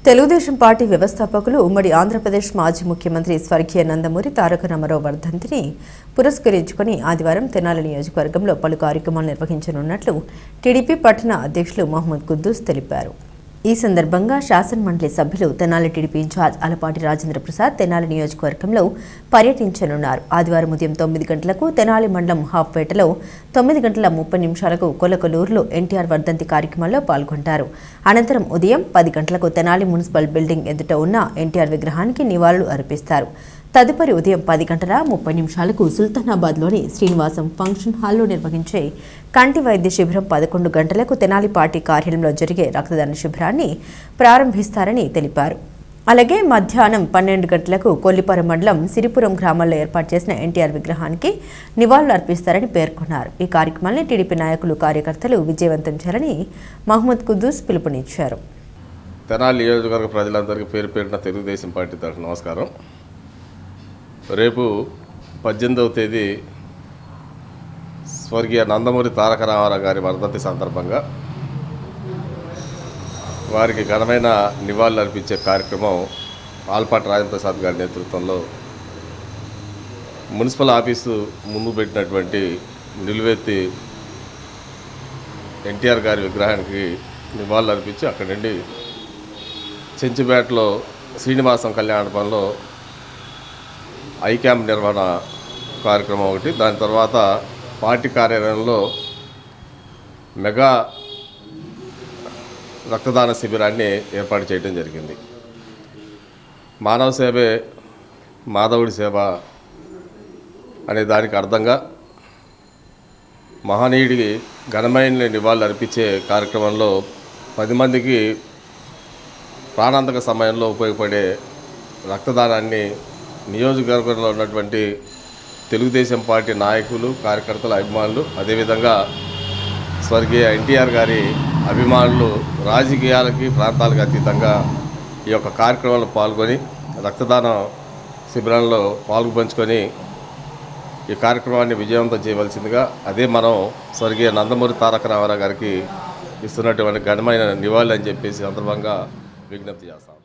Telugu Desam party వ్యవస్థాపకులు ఉమ్మడి ఆంధ్రప్రదేశ్ మాజీ ముఖ్యమంత్రి స్వర్గీయ నందమూరి తారక రామారావు వర్ధంతిని పురస్కరించుకుని ఆదివారం తెనాలి నియోజకవర్గంలో పలు కార్యక్రమాలు నిర్వహించనున్నట్లు టీడీపీ పట్టణ అధ్యక్షులు మహమ్మద్ కుద్దూస్ తెలిపారు. ఈ సందర్భంగా శాసనమండలి సభ్యులు తెనాలి టీడీపీ ఇన్ఛార్జ్ అలపాటి రాజేంద్ర ప్రసాద్ తెనాలి నియోజకవర్గంలో పర్యటించనున్నారు. ఆదివారం ఉదయం 9 గంటలకు తెనాలి మండలం హాఫ్పేటలో 9:30 కొలకలూరులో ఎన్టీఆర్ వర్ధంతి కార్యక్రమంలో పాల్గొంటారు. అనంతరం ఉదయం 10 గంటలకు తెనాలి మున్సిపల్ బిల్డింగ్ ఎదుట ఉన్న ఎన్టీఆర్ విగ్రహానికి నివాళులు అర్పిస్తారు. తదుపరి ఉదయం 10:30 సుల్తానాబాద్లోని శ్రీనివాసం ఫంక్షన్ హాల్లో నిర్వహించే కంటి వైద్య శిబిరం 11 గంటలకు తెనాలి పార్టీ కార్యాలయంలో జరిగే రక్తదాన శిబిరాన్ని ప్రారంభిస్తారని తెలిపారు. అలాగే మధ్యాహ్నం 12 గంటలకు కొల్లిపర మండలం సిరిపురం గ్రామాల్లో ఏర్పాటు చేసిన ఎన్టీఆర్ విగ్రహానికి నివాళులు అర్పిస్తారని పేర్కొన్నారు. ఈ కార్యక్రమాన్ని టీడీపీ నాయకులు, కార్యకర్తలు విజయవంతం చేయాలని మహమ్మద్ కుద్దూస్ పిలుపునిచ్చారు. తెనాలి నియోజకవర్గ ప్రజలందరికీ పేరు పేరున తెలుగుదేశం పార్టీ తరఫున నమస్కారం. రేపు 18వ తేదీ స్వర్గీయ నందమూరి తారక రామారావు గారి వర్ధంతి సందర్భంగా వారికి ఘనమైన నివాళులు అర్పించే కార్యక్రమం ఆల్పాటి రాజేంద్ర ప్రసాద్ గారి నేతృత్వంలో మున్సిపల్ ఆఫీసు ముందు పెట్టినటువంటి నిలువెత్తి ఎన్టీఆర్ గారి విగ్రహానికి నివాళులు అర్పించి అక్కడి నుండి చెంచుపేటలో శ్రీనివాసం కళ్యాణమండపంలో ఐ క్యాంప్ నిర్వహణ కార్యక్రమం ఒకటి, దాని తర్వాత పార్టీ కార్యాలయంలో మెగా రక్తదాన శిబిరాన్ని ఏర్పాటు చేయడం జరిగింది. మానవ సేవే మాధవుడి సేవ అనే దానికి అర్థంగా మహనీయుడికి ఘనమైన నివాళులు అర్పించే కార్యక్రమంలో 10 మందికి ప్రాణాంతక సమయంలో ఉపయోగపడే రక్తదానాన్ని నియోజకవర్గంలో ఉన్నటువంటి తెలుగుదేశం పార్టీ నాయకులు, కార్యకర్తల అభిమానులు, అదేవిధంగా స్వర్గీయ ఎన్టీఆర్ గారి అభిమానులు రాజకీయాలకి, ప్రాంతాలకు అతీతంగా ఈ యొక్క కార్యక్రమంలో పాల్గొని రక్తదాన శిబిరంలో పాల్గొంచుకొని ఈ కార్యక్రమాన్ని విజయవంతం చేయవలసిందిగా, అదే మనం స్వర్గీయ నందమూరి తారక రామారావు గారికి ఇస్తున్నటువంటి ఘనమైన నివాళులు అని చెప్పేసి సందర్భంగా విజ్ఞప్తి చేస్తాం.